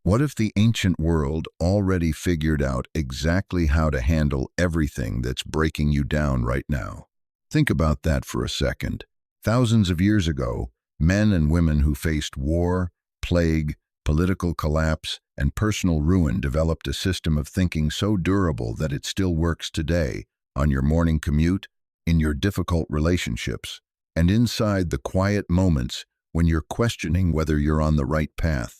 What if the ancient world already figured out exactly how to handle everything that's breaking you down right now? Think about that for a second. Thousands of years ago, men and women who faced war, plague, political collapse, and personal ruin developed a system of thinking so durable that it still works today, on your morning commute, in your difficult relationships, and inside the quiet moments when you're questioning whether you're on the right path.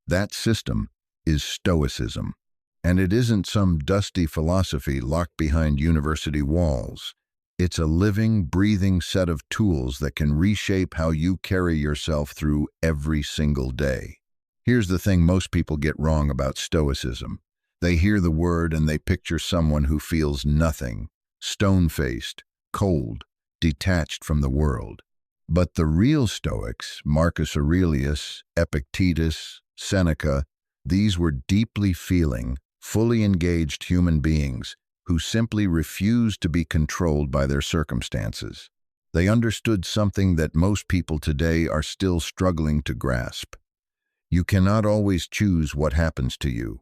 That system is Stoicism. And it isn't some dusty philosophy locked behind university walls. It's a living, breathing set of tools that can reshape how you carry yourself through every single day. Here's the thing most people get wrong about Stoicism. They hear the word and they picture someone who feels nothing, stone-faced, cold, detached from the world. But the real Stoics, Marcus Aurelius, Epictetus, Seneca, these were deeply feeling, fully engaged human beings who simply refused to be controlled by their circumstances. They understood something that most people today are still struggling to grasp. You cannot always choose what happens to you,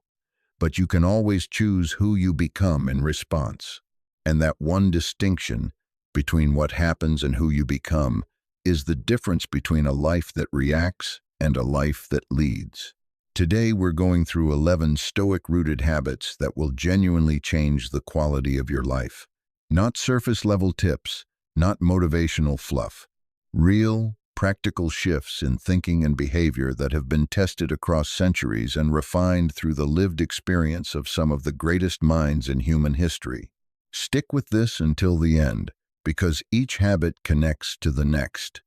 but you can always choose who you become in response. And that one distinction between what happens and who you become is the difference between a life that reacts and a life that leads. Today we're going through 11 Stoic-rooted habits that will genuinely change the quality of your life. Not surface-level tips, not motivational fluff. Real, practical shifts in thinking and behavior that have been tested across centuries and refined through the lived experience of some of the greatest minds in human history. Stick with this until the end, because each habit connects to the next.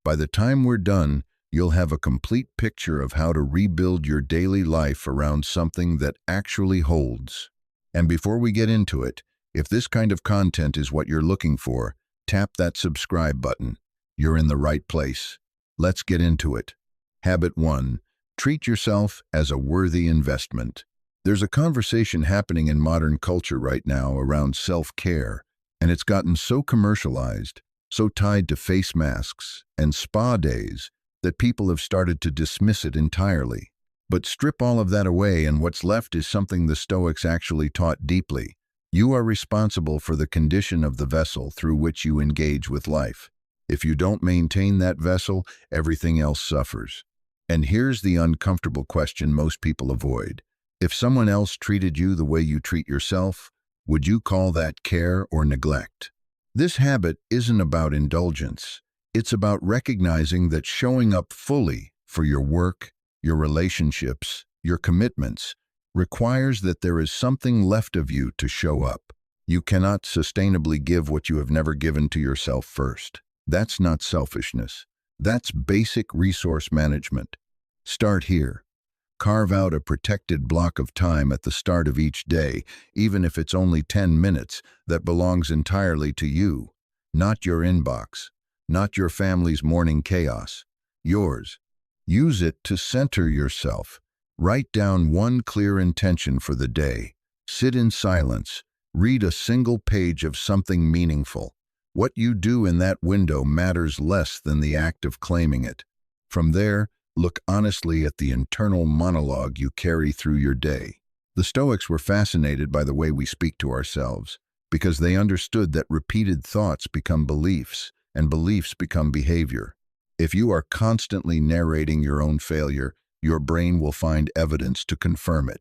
By the time we're done, you'll have a complete picture of how to rebuild your daily life around something that actually holds. And before we get into it, if this kind of content is what you're looking for, tap that subscribe button. You're in the right place. Let's get into it. Habit 1. Treat yourself as a worthy investment. There's a conversation happening in modern culture right now around self-care, and it's gotten so commercialized, so tied to face masks and spa days, that people have started to dismiss it entirely. But strip all of that away and what's left is something the Stoics actually taught deeply. You are responsible for the condition of the vessel through which you engage with life. If you don't maintain that vessel, everything else suffers. And here's the uncomfortable question most people avoid. If someone else treated you the way you treat yourself, would you call that care or neglect? This habit isn't about indulgence. It's about recognizing that showing up fully for your work, your relationships, your commitments, requires that there is something left of you to show up. You cannot sustainably give what you have never given to yourself first. That's not selfishness. That's basic resource management. Start here. Carve out a protected block of time at the start of each day, even if it's only 10 minutes, that belongs entirely to you. Not your inbox, not your family's morning chaos. Yours. Use it to center yourself. Write down one clear intention for the day. Sit in silence. Read a single page of something meaningful. What you do in that window matters less than the act of claiming it. From there, look honestly at the internal monologue you carry through your day. The Stoics were fascinated by the way we speak to ourselves, because they understood that repeated thoughts become beliefs, and beliefs become behavior. If you are constantly narrating your own failure, your brain will find evidence to confirm it.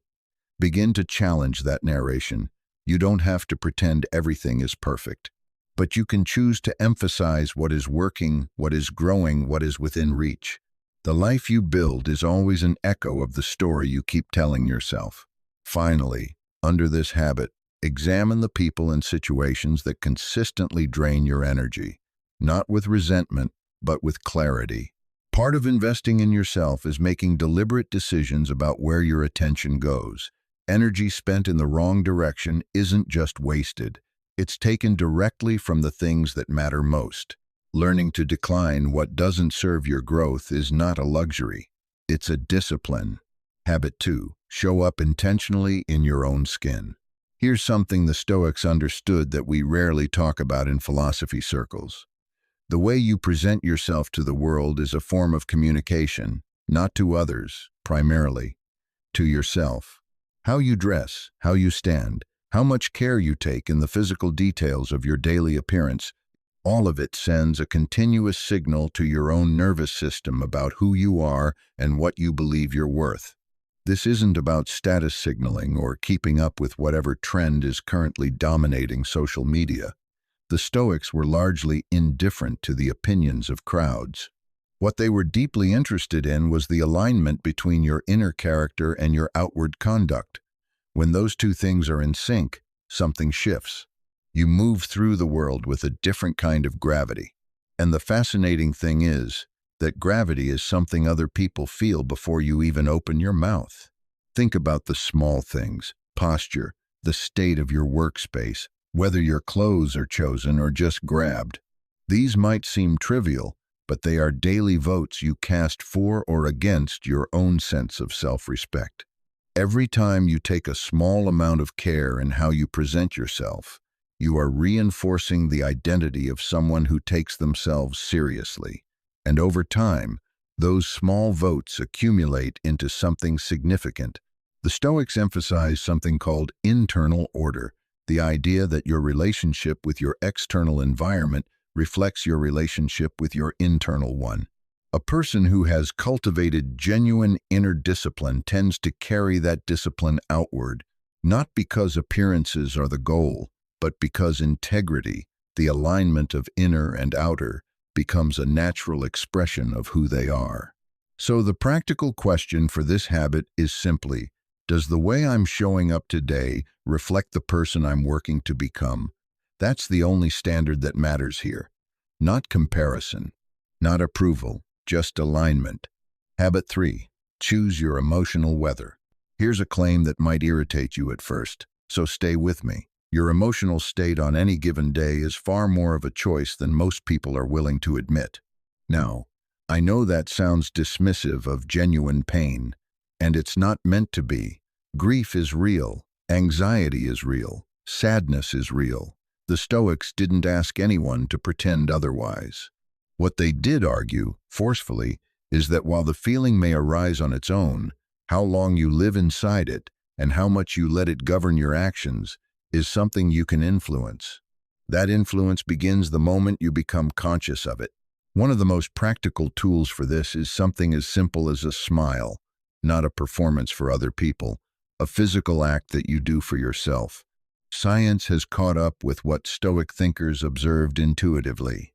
Begin to challenge that narration. You don't have to pretend everything is perfect. But you can choose to emphasize what is working, what is growing, what is within reach. The life you build is always an echo of the story you keep telling yourself. Finally, under this habit, examine the people and situations that consistently drain your energy, not with resentment, but with clarity. Part of investing in yourself is making deliberate decisions about where your attention goes. Energy spent in the wrong direction isn't just wasted. It's taken directly from the things that matter most. Learning to decline what doesn't serve your growth is not a luxury. It's a discipline. Habit 2. Show up intentionally in your own skin. Here's something the Stoics understood that we rarely talk about in philosophy circles. The way you present yourself to the world is a form of communication, not to others, primarily, to yourself. How you dress, how you stand, how much care you take in the physical details of your daily appearance, all of it sends a continuous signal to your own nervous system about who you are and what you believe you're worth. This isn't about status signaling or keeping up with whatever trend is currently dominating social media. The Stoics were largely indifferent to the opinions of crowds. What they were deeply interested in was the alignment between your inner character and your outward conduct. When those two things are in sync, something shifts. You move through the world with a different kind of gravity. And the fascinating thing is that gravity is something other people feel before you even open your mouth. Think about the small things: posture, the state of your workspace, whether your clothes are chosen or just grabbed. These might seem trivial, but they are daily votes you cast for or against your own sense of self-respect. Every time you take a small amount of care in how you present yourself, you are reinforcing the identity of someone who takes themselves seriously. And over time, those small votes accumulate into something significant. The Stoics emphasize something called internal order, the idea that your relationship with your external environment reflects your relationship with your internal one. A person who has cultivated genuine inner discipline tends to carry that discipline outward, not because appearances are the goal, but because integrity, the alignment of inner and outer, becomes a natural expression of who they are. So the practical question for this habit is simply, does the way I'm showing up today reflect the person I'm working to become? That's the only standard that matters here. Not comparison, not approval, just alignment. Habit 3. Choose your emotional weather. Here's a claim that might irritate you at first, so stay with me. Your emotional state on any given day is far more of a choice than most people are willing to admit. Now, I know that sounds dismissive of genuine pain, and it's not meant to be. Grief is real, anxiety is real, sadness is real. The Stoics didn't ask anyone to pretend otherwise. What they did argue, forcefully, is that while the feeling may arise on its own, how long you live inside it and how much you let it govern your actions is something you can influence. That influence begins the moment you become conscious of it. One of the most practical tools for this is something as simple as a smile, not a performance for other people, a physical act that you do for yourself. Science has caught up with what Stoic thinkers observed intuitively.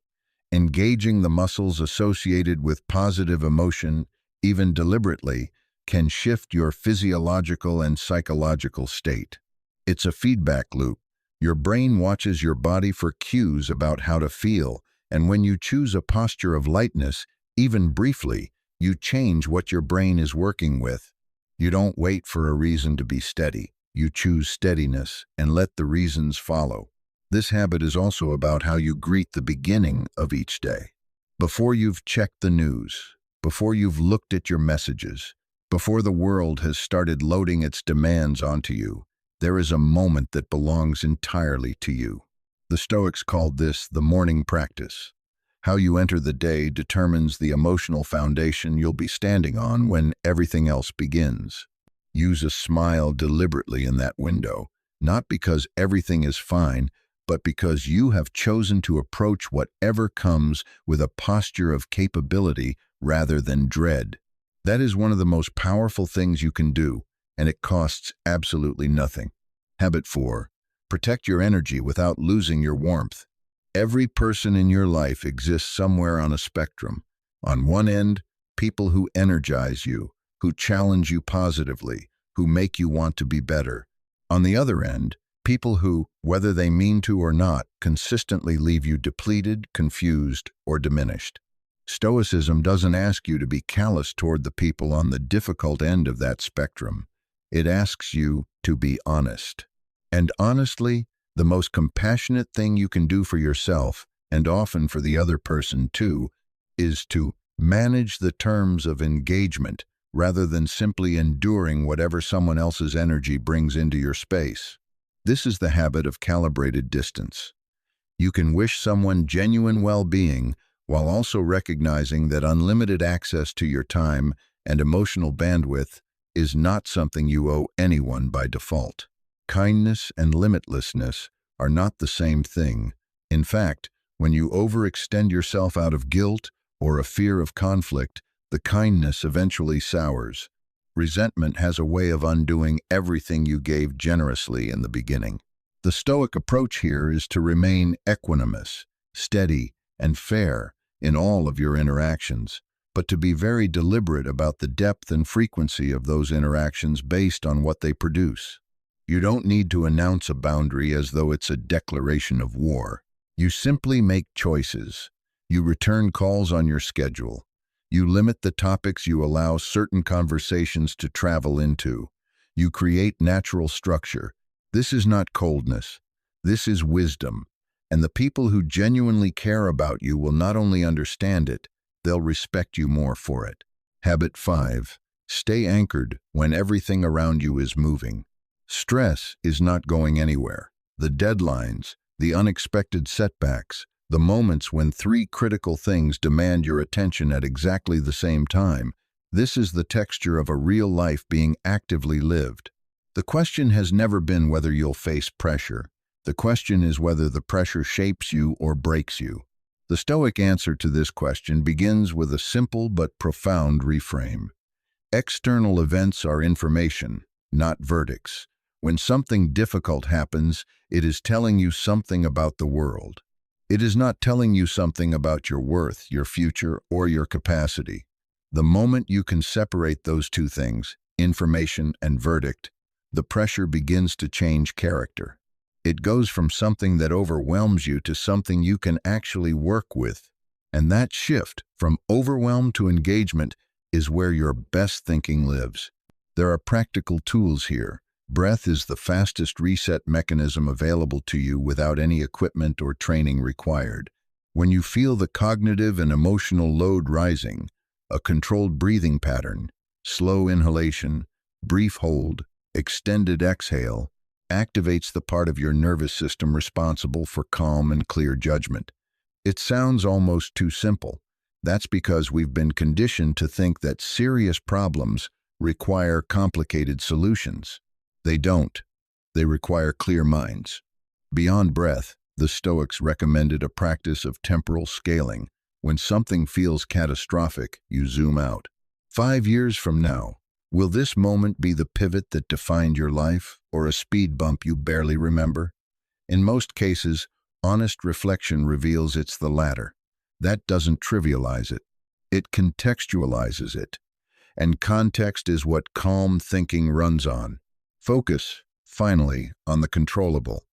Engaging the muscles associated with positive emotion, even deliberately, can shift your physiological and psychological state. It's a feedback loop. Your brain watches your body for cues about how to feel, and when you choose a posture of lightness, even briefly, you change what your brain is working with. You don't wait for a reason to be steady. You choose steadiness and let the reasons follow. This habit is also about how you greet the beginning of each day. Before you've checked the news, before you've looked at your messages, before the world has started loading its demands onto you, there is a moment that belongs entirely to you. The Stoics called this the morning practice. How you enter the day determines the emotional foundation you'll be standing on when everything else begins. Use a smile deliberately in that window, not because everything is fine, but because you have chosen to approach whatever comes with a posture of capability rather than dread. That is one of the most powerful things you can do, and it costs absolutely nothing. Habit 4. Protect your energy without losing your warmth. Every person in your life exists somewhere on a spectrum. On one end, people who energize you, who challenge you positively, who make you want to be better. On the other end, people who, whether they mean to or not, consistently leave you depleted, confused, or diminished. Stoicism doesn't ask you to be callous toward the people on the difficult end of that spectrum. It asks you to be honest. And honestly, the most compassionate thing you can do for yourself, and often for the other person too, is to manage the terms of engagement rather than simply enduring whatever someone else's energy brings into your space. This is the habit of calibrated distance. You can wish someone genuine well-being while also recognizing that unlimited access to your time and emotional bandwidth is not something you owe anyone by default. Kindness and limitlessness are not the same thing. In fact, when you overextend yourself out of guilt or a fear of conflict, the kindness eventually sours. Resentment has a way of undoing everything you gave generously in the beginning. The Stoic approach here is to remain equanimous, steady, and fair in all of your interactions, but to be very deliberate about the depth and frequency of those interactions based on what they produce. You don't need to announce a boundary as though it's a declaration of war. You simply make choices. You return calls on your schedule. You limit the topics you allow certain conversations to travel into. You create natural structure. This is not coldness. This is wisdom. And the people who genuinely care about you will not only understand it, they'll respect you more for it. Habit 5. Stay anchored when everything around you is moving. Stress is not going anywhere. The deadlines, the unexpected setbacks, the moments when three critical things demand your attention at exactly the same time, this is the texture of a real life being actively lived. The question has never been whether you'll face pressure. The question is whether the pressure shapes you or breaks you. The Stoic answer to this question begins with a simple but profound reframe. External events are information, not verdicts. When something difficult happens, it is telling you something about the world. It is not telling you something about your worth, your future, or your capacity. The moment you can separate those two things, information and verdict, the pressure begins to change character. It goes from something that overwhelms you to something you can actually work with. And that shift from overwhelm to engagement is where your best thinking lives. There are practical tools here. Breath is the fastest reset mechanism available to you without any equipment or training required. When you feel the cognitive and emotional load rising, a controlled breathing pattern, slow inhalation, brief hold, extended exhale, activates the part of your nervous system responsible for calm and clear judgment. It sounds almost too simple. That's because we've been conditioned to think that serious problems require complicated solutions. They don't. They require clear minds. Beyond breath, the Stoics recommended a practice of temporal scaling. When something feels catastrophic, you zoom out. 5 years from now, will this moment be the pivot that defined your life, or a speed bump you barely remember? In most cases, honest reflection reveals it's the latter. That doesn't trivialize it. It contextualizes it. And context is what calm thinking runs on. Focus, finally, on the controllable.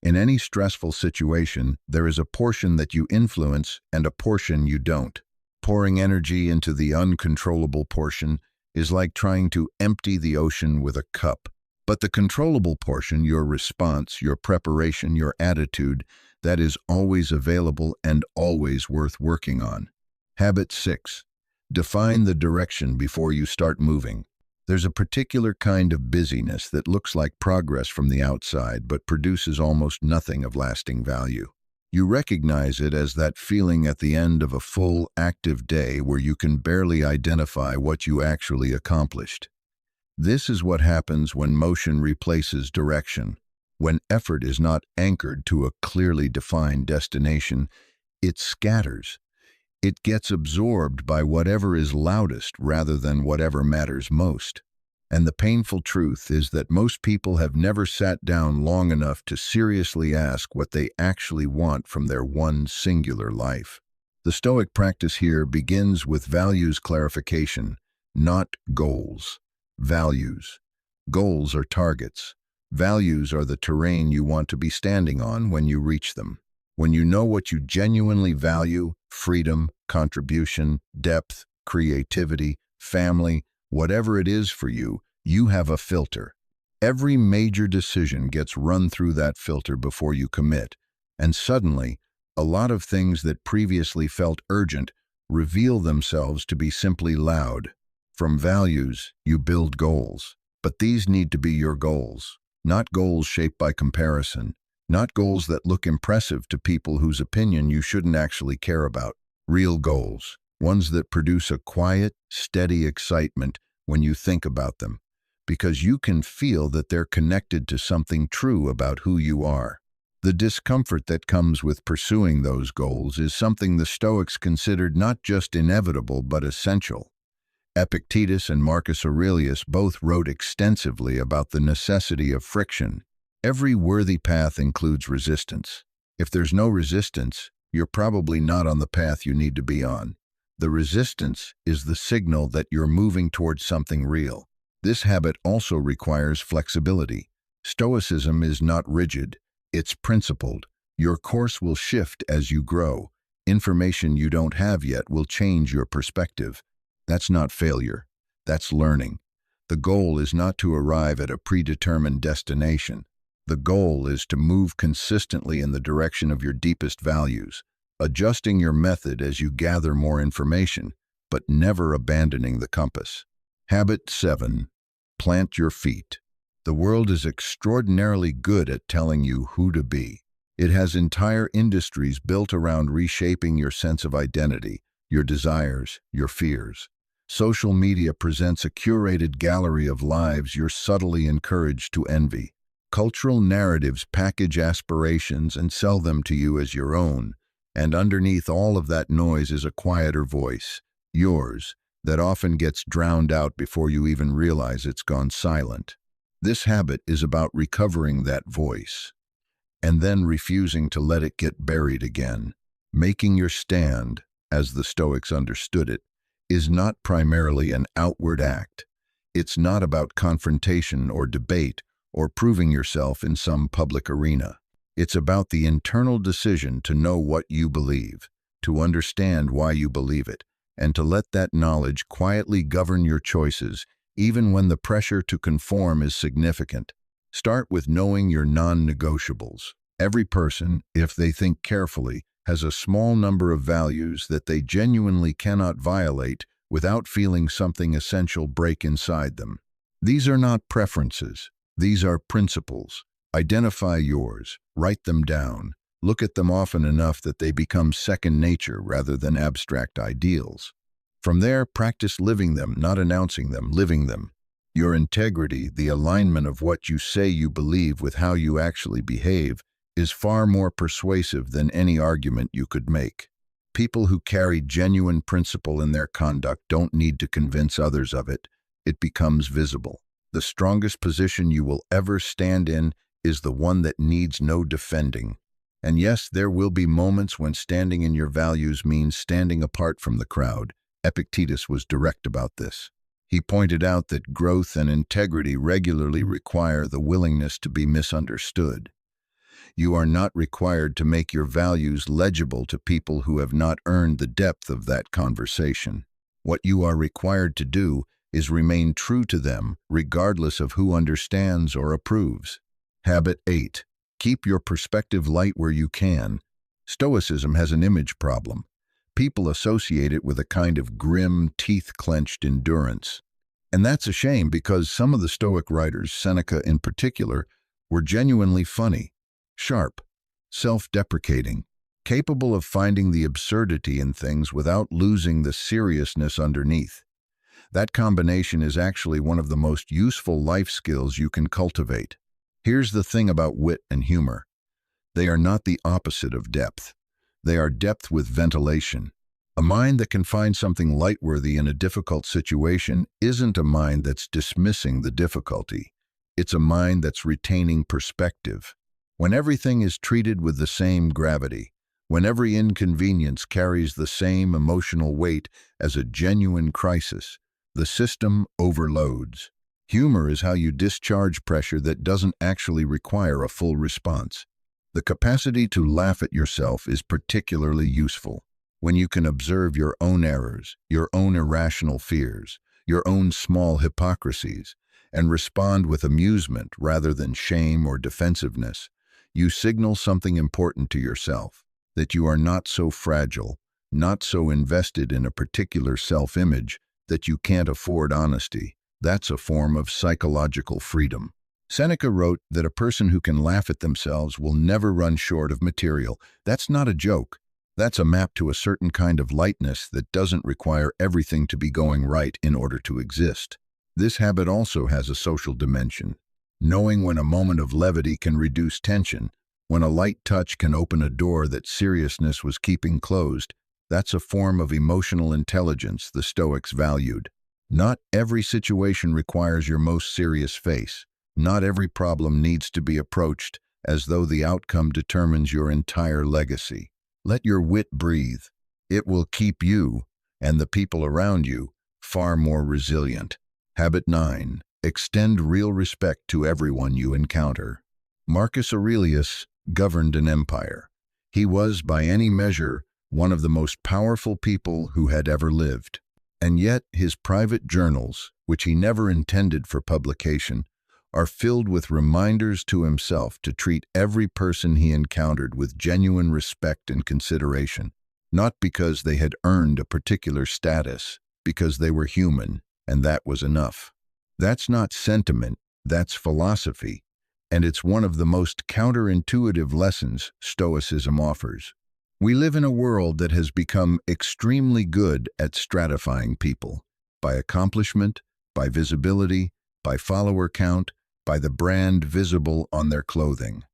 In any stressful situation, there is a portion that you influence and a portion you don't. Pouring energy into the uncontrollable portion is like trying to empty the ocean with a cup. But the controllable portion, your response, your preparation, your attitude, that is always available and always worth working on. Habit 6. Define the direction before you start moving. There's a particular kind of busyness that looks like progress from the outside but produces almost nothing of lasting value. You recognize it as that feeling at the end of a full, active day where you can barely identify what you actually accomplished. This is what happens when motion replaces direction. When effort is not anchored to a clearly defined destination, it scatters. It gets absorbed by whatever is loudest rather than whatever matters most. And the painful truth is that most people have never sat down long enough to seriously ask what they actually want from their one singular life. The Stoic practice here begins with values clarification, not goals. Values. Goals are targets. Values are the terrain you want to be standing on when you reach them. When you know what you genuinely value, freedom, contribution, depth, creativity, family, whatever it is for you, you have a filter. Every major decision gets run through that filter before you commit, and suddenly, a lot of things that previously felt urgent reveal themselves to be simply loud. From values, you build goals, but these need to be your goals, not goals shaped by comparison, not goals that look impressive to people whose opinion you shouldn't actually care about. Real goals, ones that produce a quiet, steady excitement when you think about them. because you can feel that they're connected to something true about who you are. The discomfort that comes with pursuing those goals is something the Stoics considered not just inevitable but essential. Epictetus and Marcus Aurelius both wrote extensively about the necessity of friction. Every worthy path includes resistance. If there's no resistance, you're probably not on the path you need to be on. The resistance is the signal that you're moving towards something real. This habit also requires flexibility. Stoicism is not rigid, it's principled. Your course will shift as you grow. Information you don't have yet will change your perspective. That's not failure, that's learning. The goal is not to arrive at a predetermined destination. The goal is to move consistently in the direction of your deepest values, adjusting your method as you gather more information, but never abandoning the compass. Habit 7. Plant your feet. The world is extraordinarily good at telling you who to be. It has entire industries built around reshaping your sense of identity, your desires, your fears. Social media presents a curated gallery of lives you're subtly encouraged to envy. Cultural narratives package aspirations and sell them to you as your own, and underneath all of that noise is a quieter voice, yours, that often gets drowned out before you even realize it's gone silent. This habit is about recovering that voice, and then refusing to let it get buried again. Making your stand, as the Stoics understood it, is not primarily an outward act. It's not about confrontation or debate or proving yourself in some public arena. It's about the internal decision to know what you believe, to understand why you believe it, and to let that knowledge quietly govern your choices, even when the pressure to conform is significant. Start with knowing your non-negotiables. Every person, if they think carefully, has a small number of values that they genuinely cannot violate without feeling something essential break inside them. These are not preferences. These are principles. Identify yours, write them down, look at them often enough that they become second nature rather than abstract ideals. From there, practice living them, not announcing them, living them. Your integrity, the alignment of what you say you believe with how you actually behave, is far more persuasive than any argument you could make. People who carry genuine principle in their conduct don't need to convince others of it. It becomes visible. The strongest position you will ever stand in is the one that needs no defending. And yes, there will be moments when standing in your values means standing apart from the crowd. Epictetus was direct about this. He pointed out that growth and integrity regularly require the willingness to be misunderstood. You are not required to make your values legible to people who have not earned the depth of that conversation. What you are required to do is remain true to them, regardless of who understands or approves. Habit 8. Keep your perspective light where you can. Stoicism has an image problem. People associate it with a kind of grim, teeth-clenched endurance. And that's a shame because some of the Stoic writers, Seneca in particular, were genuinely funny, sharp, self-deprecating, capable of finding the absurdity in things without losing the seriousness underneath. That combination is actually one of the most useful life skills you can cultivate. Here's the thing about wit and humor. They are not the opposite of depth. They are depth with ventilation. A mind that can find something lightworthy in a difficult situation isn't a mind that's dismissing the difficulty. It's a mind that's retaining perspective. When everything is treated with the same gravity, when every inconvenience carries the same emotional weight as a genuine crisis, the system overloads. Humor is how you discharge pressure that doesn't actually require a full response. The capacity to laugh at yourself is particularly useful. When you can observe your own errors, your own irrational fears, your own small hypocrisies, and respond with amusement rather than shame or defensiveness, you signal something important to yourself, that you are not so fragile, not so invested in a particular self-image that you can't afford honesty. That's a form of psychological freedom. Seneca wrote that a person who can laugh at themselves will never run short of material. That's not a joke. That's a map to a certain kind of lightness that doesn't require everything to be going right in order to exist. This habit also has a social dimension. Knowing when a moment of levity can reduce tension, when a light touch can open a door that seriousness was keeping closed, that's a form of emotional intelligence the Stoics valued. Not every situation requires your most serious face. Not every problem needs to be approached as though the outcome determines your entire legacy. Let your wit breathe. It will keep you, and the people around you, far more resilient. Habit 9. Extend real respect to everyone you encounter. Marcus Aurelius governed an empire. He was, by any measure, one of the most powerful people who had ever lived. And yet his private journals, which he never intended for publication, are filled with reminders to himself to treat every person he encountered with genuine respect and consideration, not because they had earned a particular status, because they were human, and that was enough. That's not sentiment, that's philosophy, and it's one of the most counterintuitive lessons Stoicism offers. We live in a world that has become extremely good at stratifying people, by accomplishment, by visibility, by follower count, by the brand visible on their clothing.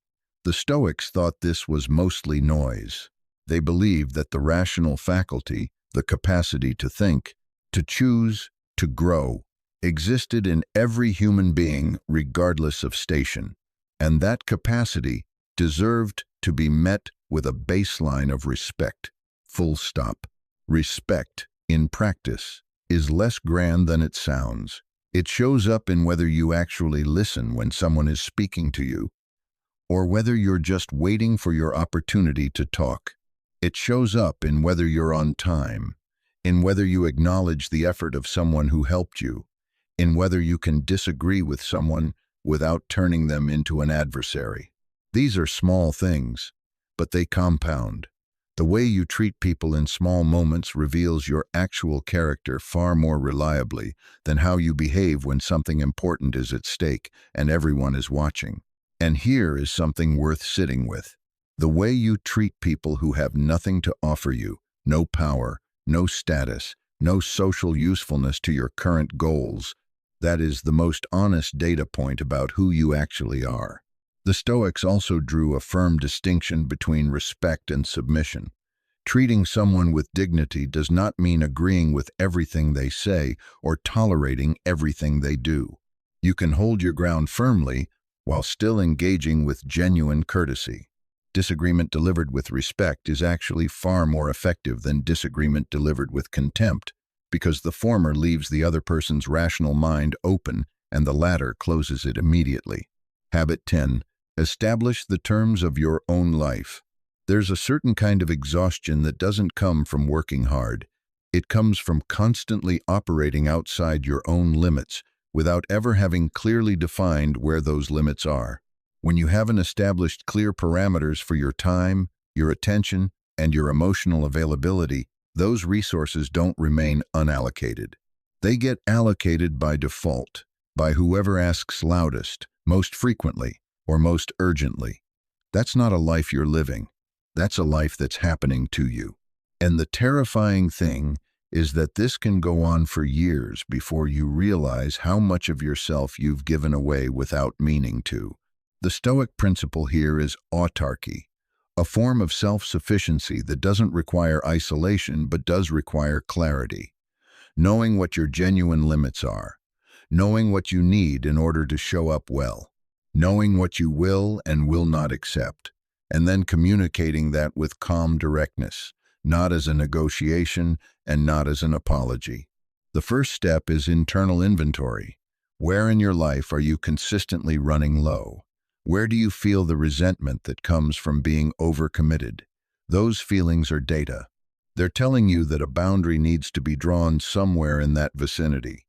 The Stoics thought this was mostly noise. They believed that the rational faculty, the capacity to think, to choose, to grow, existed in every human being regardless of station, and that capacity deserved to be met with a baseline of respect. Full stop. Respect, in practice, is less grand than it sounds. It shows up in whether you actually listen when someone is speaking to you, or whether you're just waiting for your opportunity to talk. It shows up in whether you're on time, in whether you acknowledge the effort of someone who helped you, in whether you can disagree with someone without turning them into an adversary. These are small things, but they compound. The way you treat people in small moments reveals your actual character far more reliably than how you behave when something important is at stake and everyone is watching. And here is something worth sitting with. The way you treat people who have nothing to offer you, no power, no status, no social usefulness to your current goals, that is the most honest data point about who you actually are. The Stoics also drew a firm distinction between respect and submission. Treating someone with dignity does not mean agreeing with everything they say or tolerating everything they do. You can hold your ground firmly while still engaging with genuine courtesy. Disagreement delivered with respect is actually far more effective than disagreement delivered with contempt, because the former leaves the other person's rational mind open and the latter closes it immediately. Habit 10. Establish the terms of your own life. There's a certain kind of exhaustion that doesn't come from working hard. It comes from constantly operating outside your own limits without ever having clearly defined where those limits are. When you haven't established clear parameters for your time, your attention, and your emotional availability, those resources don't remain unallocated. They get allocated by default, by whoever asks loudest, most frequently, or most urgently. That's not a life you're living. That's a life that's happening to you. And the terrifying thing is that this can go on for years before you realize how much of yourself you've given away without meaning to. The Stoic principle here is autarky, a form of self-sufficiency that doesn't require isolation but does require clarity. Knowing what your genuine limits are, knowing what you need in order to show up well, knowing what you will and will not accept, and then communicating that with calm directness, not as a negotiation and not as an apology. The first step is internal inventory. Where in your life are you consistently running low? Where do you feel the resentment that comes from being overcommitted? Those feelings are data. They're telling you that a boundary needs to be drawn somewhere in that vicinity.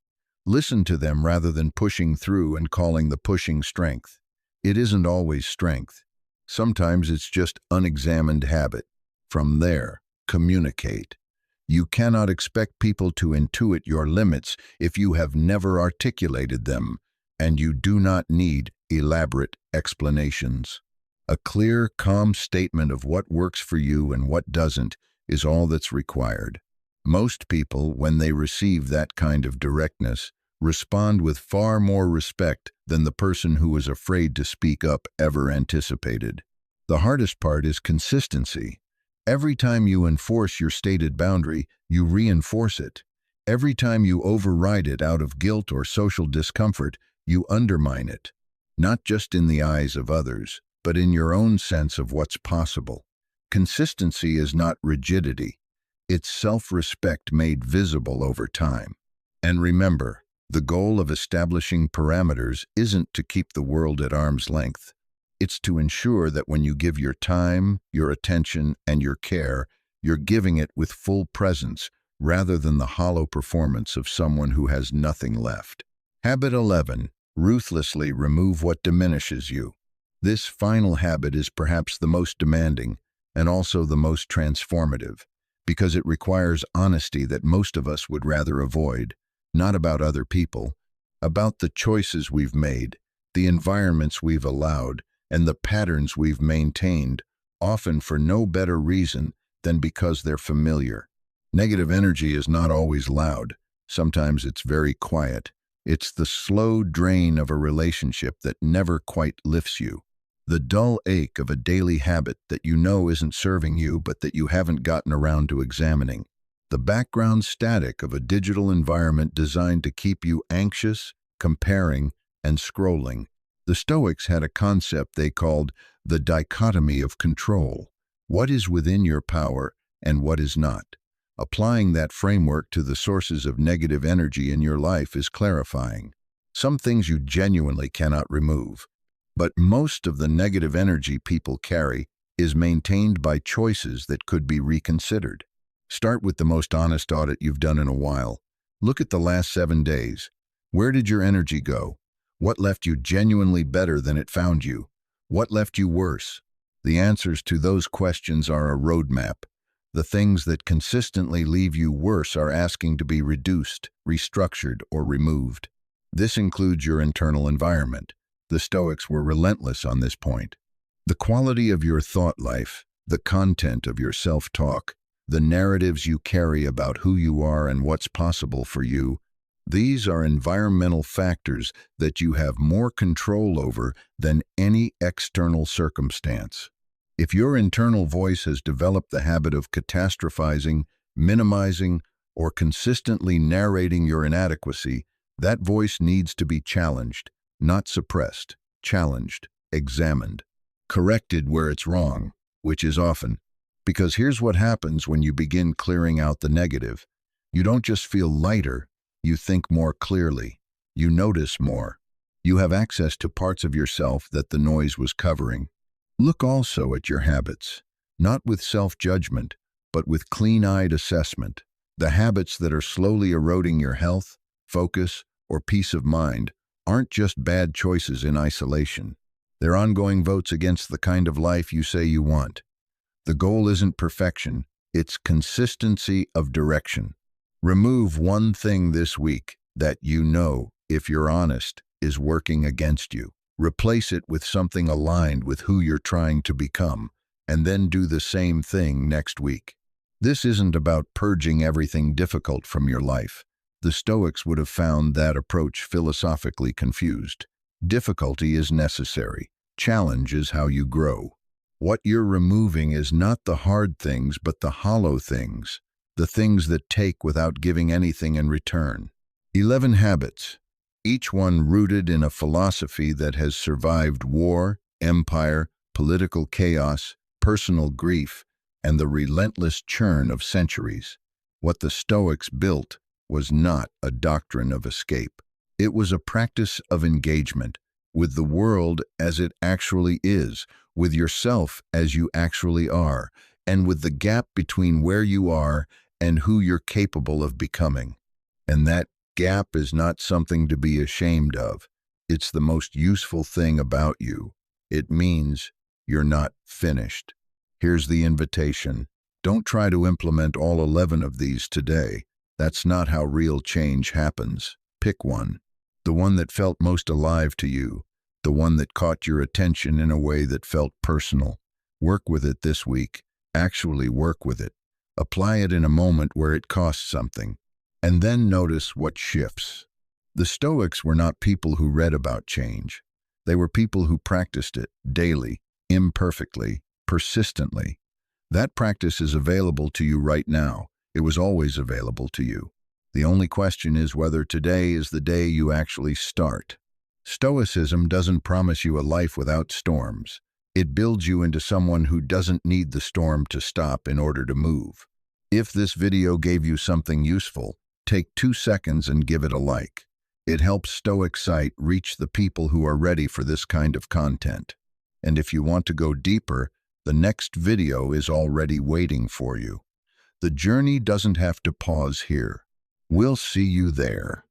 Listen to them rather than pushing through and calling the pushing strength. It isn't always strength. Sometimes it's just unexamined habit. From there, communicate. You cannot expect people to intuit your limits if you have never articulated them, and you do not need elaborate explanations. A clear, calm statement of what works for you and what doesn't is all that's required. Most people, when they receive that kind of directness, respond with far more respect than the person who was afraid to speak up ever anticipated. The hardest part is consistency. Every time you enforce your stated boundary, you reinforce it. Every time you override it out of guilt or social discomfort, you undermine it. Not just in the eyes of others, but in your own sense of what's possible. Consistency is not rigidity. It's self-respect made visible over time. And remember, the goal of establishing parameters isn't to keep the world at arm's length. It's to ensure that when you give your time, your attention, and your care, you're giving it with full presence rather than the hollow performance of someone who has nothing left. Habit 11. Ruthlessly remove what diminishes you. This final habit is perhaps the most demanding and also the most transformative, because it requires honesty that most of us would rather avoid, not about other people, about the choices we've made, the environments we've allowed, and the patterns we've maintained, often for no better reason than because they're familiar. Negative energy is not always loud. Sometimes it's very quiet. It's the slow drain of a relationship that never quite lifts you. The dull ache of a daily habit that you know isn't serving you but that you haven't gotten around to examining. The background static of a digital environment designed to keep you anxious, comparing, and scrolling. The Stoics had a concept they called the dichotomy of control. What is within your power and what is not? Applying that framework to the sources of negative energy in your life is clarifying. Some things you genuinely cannot remove. But most of the negative energy people carry is maintained by choices that could be reconsidered. Start with the most honest audit you've done in a while. Look at the last 7 days. Where did your energy go? What left you genuinely better than it found you? What left you worse? The answers to those questions are a roadmap. The things that consistently leave you worse are asking to be reduced, restructured, or removed. This includes your internal environment. The Stoics were relentless on this point. The quality of your thought life, the content of your self-talk, the narratives you carry about who you are and what's possible for you, these are environmental factors that you have more control over than any external circumstance. If your internal voice has developed the habit of catastrophizing, minimizing, or consistently narrating your inadequacy, that voice needs to be challenged, not suppressed, challenged, examined, corrected where it's wrong, which is often. Because here's what happens when you begin clearing out the negative. You don't just feel lighter, you think more clearly, you notice more. You have access to parts of yourself that the noise was covering. Look also at your habits, not with self-judgment, but with clean-eyed assessment. The habits that are slowly eroding your health, focus, or peace of mind aren't just bad choices in isolation. They're ongoing votes against the kind of life you say you want. The goal isn't perfection, it's consistency of direction. Remove one thing this week that you know, if you're honest, is working against you. Replace it with something aligned with who you're trying to become, and then do the same thing next week. This isn't about purging everything difficult from your life. The Stoics would have found that approach philosophically confused. Difficulty is necessary. Challenge is how you grow. What you're removing is not the hard things, but the hollow things, the things that take without giving anything in return. 11 habits, each one rooted in a philosophy that has survived war, empire, political chaos, personal grief, and the relentless churn of centuries. What the Stoics built was not a doctrine of escape. It was a practice of engagement with the world as it actually is, with yourself as you actually are, and with the gap between where you are and who you're capable of becoming. And that gap is not something to be ashamed of. It's the most useful thing about you. It means you're not finished. Here's the invitation. Don't try to implement all 11 of these today. That's not how real change happens. Pick one. The one that felt most alive to you. The one that caught your attention in a way that felt personal. Work with it this week. Actually work with it. Apply it in a moment where it costs something. And then notice what shifts. The Stoics were not people who read about change. They were people who practiced it daily, imperfectly, persistently. That practice is available to you right now. It was always available to you. The only question is whether today is the day you actually start. Stoicism doesn't promise you a life without storms. It builds you into someone who doesn't need the storm to stop in order to move. If this video gave you something useful, take 2 seconds and give it a like. It helps Stoic Site reach the people who are ready for this kind of content. And if you want to go deeper, the next video is already waiting for you. The journey doesn't have to pause here. We'll see you there.